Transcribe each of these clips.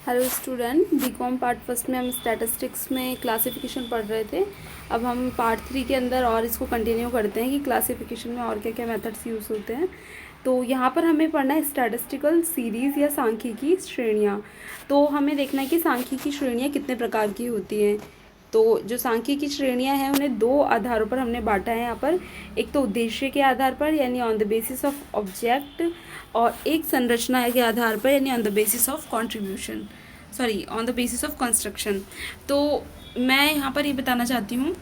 Hello student, BCom part first में हम statistics में क्लासिफिकेशन पढ़ रहे थे। अब हम पार्ट 3 के अंदर और इसको कंटिन्यू करते हैं कि क्लासिफिकेशन में और क्या क्या मेथड्स यूज़ होते हैं। तो यहाँ पर हमें पढ़ना है स्टैटिस्टिकल सीरीज़ या सांख्यिकी श्रेणियाँ। तो हमें देखना है कि सांख्यिकी श्रेणियाँ कितने प्रकार की होती हैं। तो जो सांख्यिकी श्रेणियाँ हैं उन्हें दो आधारों पर हमने बांटा है यहाँ पर। एक तो उद्देश्य के आधार पर यानी on the basis of object, और एक संरचना के आधार पर यानी on the basis of contribution, on the basis of construction. तो मैं यहाँ पर ये बताना चाहती हूँ,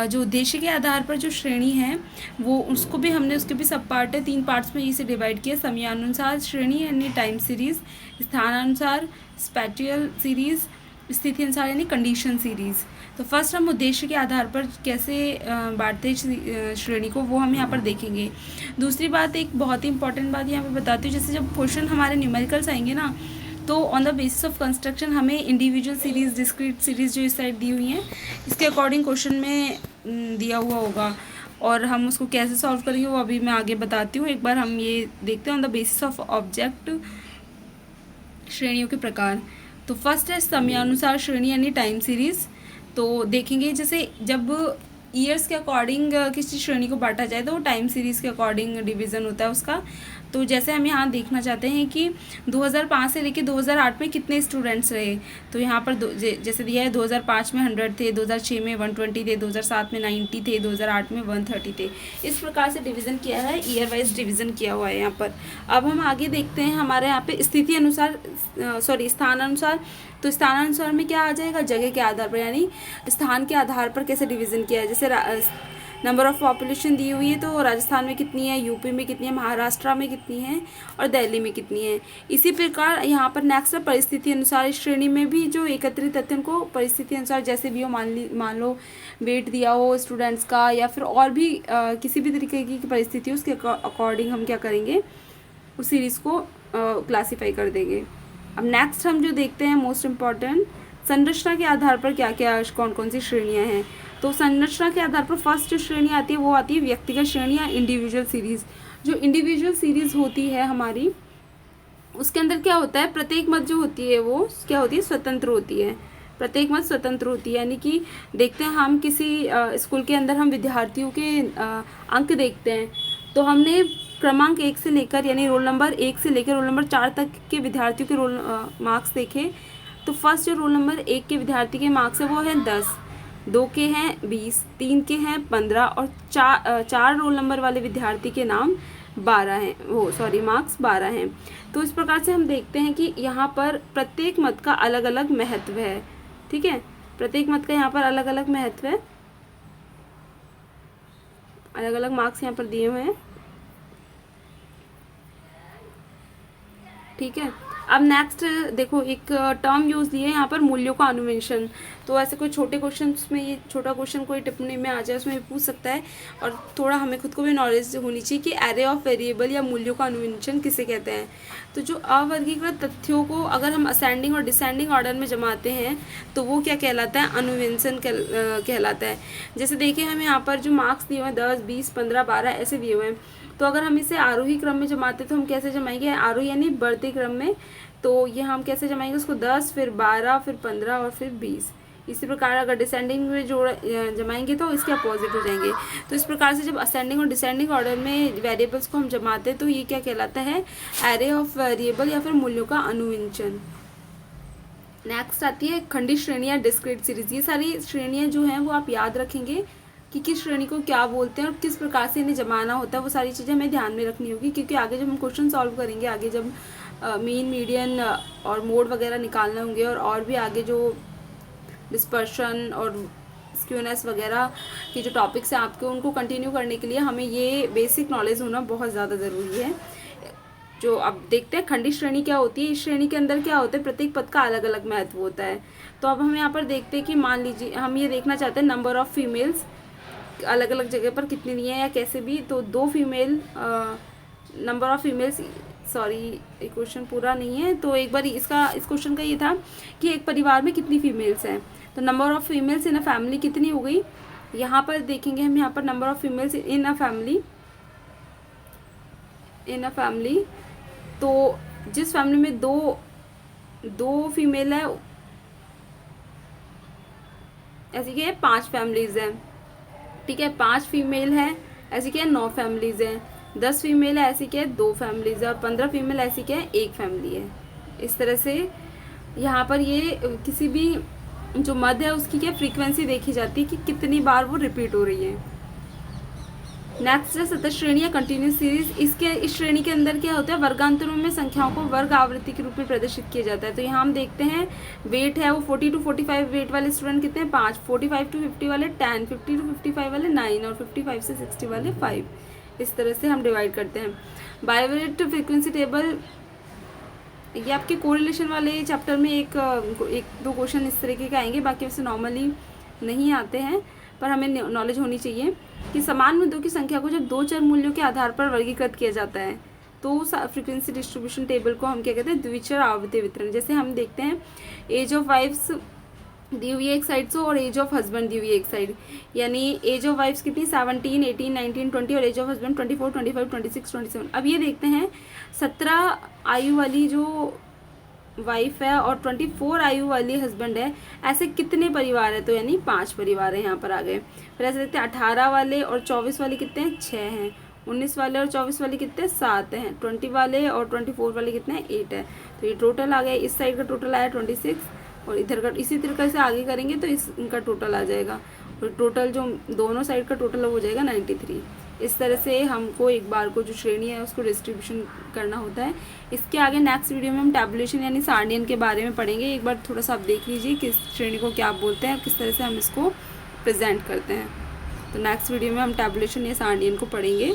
जो उद्देश्य के आधार पर जो श्रेणी है वो उसको भी हमने, उसके भी सब पार्ट है, 3 पार्ट्स में इसे डिवाइड किया। समयानुसार श्रेणी यानी टाइम सीरीज़, स्थानानुसार स्पैटियल सीरीज़, स्थिति अनुसार यानी कंडीशन सीरीज़। तो फर्स्ट हम उद्देश्य के आधार पर कैसे बांटते श्रेणी को वो हम यहाँ पर देखेंगे। दूसरी बात, एक बहुत ही इंपॉर्टेंट बात यहाँ पे बताती हूँ, जैसे जब क्वेश्चन हमारे न्यूमेरिकल्स आएंगे ना, तो on the basis of construction हमें इंडिविजुअल सीरीज़, डिस्क्रीट सीरीज़ जो इस साइड दी हुई हैं इसके अकॉर्डिंग क्वेश्चन में दिया हुआ होगा, और हम उसको कैसे सॉल्व करेंगे वो अभी मैं आगे बताती हूँ। एक बार हम ये देखते हैं on the basis of object श्रेणियों के प्रकार। तो फर्स्ट है समयानुसार श्रेणी यानी टाइम सीरीज़। तो देखेंगे जैसे जब ईयर्स के अकॉर्डिंग किसी श्रेणी को बांटा जाए तो वो टाइम सीरीज़ के अकॉर्डिंग डिवीज़न होता है उसका। तो जैसे हम यहाँ देखना चाहते हैं कि 2005 से लेकर 2008 में कितने स्टूडेंट्स रहे, तो यहाँ पर जैसे दिया है 2005 में 100 थे, 2006 में 120 थे, 2007 में 90 थे, 2008 में 130 थे। इस प्रकार से डिवीज़न किया है, ईयर वाइज डिवीज़न किया हुआ है यहाँ पर। अब हम आगे देखते हैं हमारे यहाँ पे स्थिति अनुसार, स्थानानुसार। तो स्थानानुसार में क्या आ जाएगा, जगह के आधार पर यानी स्थान के आधार पर कैसे डिवीज़न किया है। जैसे नंबर ऑफ़ पॉपुलेशन दी हुई है, तो राजस्थान में कितनी है, यूपी में कितनी है, महाराष्ट्र में कितनी है और दिल्ली में कितनी है। इसी प्रकार यहाँ पर नेक्स्ट है परिस्थिति अनुसार। इस श्रेणी में भी जो एकत्रित तथ्य को परिस्थिति अनुसार जैसे भी हो, मान लो वेट दिया हो स्टूडेंट्स का या फिर और भी किसी भी तरीके की परिस्थिति उसके अकॉर्डिंग हम क्या करेंगे, उस सीरीज़ को क्लासीफाई कर देंगे। अब नेक्स्ट हम जो देखते हैं मोस्ट इम्पॉर्टेंट, संरचना के आधार पर क्या क्या कौन कौन सी श्रेणियाँ हैं। तो संरचना के आधार पर फर्स्ट जो श्रेणी आती है वो आती है व्यक्तिगत श्रेणी या इंडिविजुअल सीरीज़। जो इंडिविजुअल सीरीज़ होती है हमारी, उसके अंदर क्या होता है, प्रत्येक मत जो होती है वो क्या होती है, स्वतंत्र होती है। प्रत्येक मत स्वतंत्र होती है, यानी कि देखते हैं हम किसी स्कूल के अंदर हम विद्यार्थियों के अंक देखते हैं, तो हमने क्रमांक 1 से लेकर यानी रोल नंबर 1 से लेकर रोल नंबर 4 तक के विद्यार्थियों के रोल मार्क्स देखे। तो फर्स्ट जो रोल नंबर 1 के विद्यार्थी के मार्क्स है वो है 10, 2 के हैं 20, 3 के हैं 15 और 4 रोल नंबर वाले विद्यार्थी के नाम 12 हैं, मार्क्स 12 हैं। तो इस प्रकार से हम देखते हैं कि यहाँ पर प्रत्येक मत का अलग अलग महत्व है। ठीक है, प्रत्येक मत का यहाँ पर अलग अलग महत्व है, अलग अलग मार्क्स यहाँ पर दिए हुए हैं। ठीक है, अब नेक्स्ट देखो एक टर्म यूज़ दिए यहाँ पर, मूल्यों का अनुवेशन। तो ऐसे कोई छोटे क्वेश्चन में, ये छोटा क्वेश्चन कोई टिप्पणी में आ जाए उसमें भी पूछ सकता है, और थोड़ा हमें खुद को भी नॉलेज होनी चाहिए कि एरे ऑफ वेरिएबल या मूल्यों का अनुवेशन किसे कहते हैं। तो जो अवर्गीकृत तथ्यों को अगर हम असेंडिंग और डिसेंडिंग ऑर्डर में जमाते हैं तो वो क्या कहलाता है, अनुवेशन कहलाता है। जैसे देखिए हमें यहाँ पर जो मार्क्स दिए हुए हैं 10, 20, 15, 12 ऐसे दिए हुए हैं, तो अगर हम इसे आरोही क्रम में जमाते तो हम कैसे जमाएंगे, आरोही यानी बढ़ते क्रम में। तो ये हम कैसे जमाएंगे उसको, 10 फिर 12 फिर 15 और फिर 20। इसी प्रकार अगर डिसेंडिंग में जमाएंगे तो इसके अपोजिट हो जाएंगे। तो इस प्रकार से जब असेंडिंग और डिसेंडिंग ऑर्डर में वेरिएबल्स को हम जमाते हैं तो ये क्या कहलाता है, एरे ऑफ वेरिएबल या फिर मूल्यों का अनुवेशन। नेक्स्ट आती है खंडित श्रेणी या डिस्क्रीट सीरीज। ये सारी श्रेणियाँ जो हैं वो आप याद रखेंगे कि किस श्रेणी को क्या बोलते हैं और किस प्रकार से इन्हें जमाना होता है, वो सारी चीज़ें हमें ध्यान में रखनी होगी, क्योंकि आगे जब हम क्वेश्चन सॉल्व करेंगे, आगे जब मीन, मीडियन और मोड वगैरह निकालने होंगे, और भी आगे जो डिस्पर्शन और स्क्यूनेस वगैरह के जो टॉपिक्स हैं आपके, उनको कंटिन्यू करने के लिए हमें ये बेसिक नॉलेज होना बहुत ज़्यादा ज़रूरी है। जो अब देखते हैं खंडित श्रेणी क्या होती है। इस श्रेणी के अंदर क्या होता है, प्रत्येक पद का अलग अलग महत्व होता है। तो अब हम यहाँ पर देखते हैं कि मान लीजिए हम ये देखना चाहते हैं नंबर ऑफ़ फीमेल्स अलग अलग जगह पर कितनी दी है या कैसे भी। तो 2 फीमेल, नंबर ऑफ़ फीमेल्स, ये क्वेश्चन पूरा नहीं है, तो एक बार इस क्वेश्चन का ये था कि एक परिवार में कितनी फीमेल्स हैं। तो number of females in a family कितनी हो गई, यहाँ पर देखेंगे हम, यहाँ पर number of females in a family, तो जिस फैमिली में 2 2 फीमेल है, ऐसी क्या है 5 फैमिलीज हैं, ठीक है। 5 फीमेल है, ऐसी क्या है 9 फैमिलीज हैं। 10 फीमेल है, ऐसी क्या है 2 फैमिलीज है। और 15 फीमेल ऐसी क्या है 1 फैमिली है। इस तरह से यहाँ पर ये किसी भी जो मद है उसकी क्या फ्रीक्वेंसी देखी जाती है कि कितनी बार वो रिपीट हो रही है। नेक्स्ट है सतत श्रेणी या कंटिन्यूस सीरीज। इस श्रेणी के अंदर क्या होता है, वर्गांतरों में संख्याओं को वर्ग आवृत्ति के रूप में प्रदर्शित किया जाता है। तो यहाँ हम देखते हैं वेट है वो 40 to 45 वेट वाले स्टूडेंट कितने हैं 5, 45 to 50 वाले 10, 50 to 55 वाले 9 और 55 से 60 वाले 5। इस तरह से हम डिवाइड करते हैं। बायोवेट फ्रीक्वेंसी टेबल, ये आपके कोरिलेशन वाले चैप्टर में एक दो क्वेश्चन इस तरीके के आएंगे, बाकी वैसे नॉर्मली नहीं आते हैं, पर हमें नॉलेज होनी चाहिए कि समान मुद्दों की संख्या को जब 2 चर मूल्यों के आधार पर वर्गीकृत किया जाता है तो उस फ्रीक्वेंसी डिस्ट्रीब्यूशन टेबल को हम क्या कहते हैं, द्विचर आवृत्ति वितरण। जैसे हम देखते हैं एज ऑफ वाइफ्स दी हुई है एक साइड से और एज ऑफ हस्बैंड दी हुई है एक साइड, यानी एज ऑफ वाइफ्स कितनी 17, 18, 19, 20 और एज ऑफ हस्बैंड 24, 25, 26, 27। अब ये देखते हैं 17 आयु वाली जो वाइफ है और 24 आयु वाली हस्बैंड है, ऐसे कितने परिवार है, तो यानी 5 परिवार है यहाँ पर आ गए। फिर ऐसे देखते हैं 18 वाले और 24 वाले कितने हैं 6 हैं, 19 वाले और 24 वाले कितने 7 हैं, 20 वाले और 24 वाले कितने हैं 8 है। तो ये टोटल आ गया, इस साइड का टोटल आया 26 और इधर का इसी तरीके से आगे करेंगे तो इनका टोटल आ जाएगा और टोटल जो दोनों साइड का टोटल हो जाएगा 93। इस तरह से हमको एक बार को जो श्रेणी है उसको डिस्ट्रीब्यूशन करना होता है। इसके आगे नेक्स्ट वीडियो में हम टैबुलेशन यानी सारणियन के बारे में पढ़ेंगे। एक बार थोड़ा सा आप देख लीजिए किस श्रेणी को क्या बोलते हैं, किस तरह से हम इसको प्रेजेंट करते हैं। तो नेक्स्ट वीडियो में हम टैबुलेशन या सारणियन को पढ़ेंगे।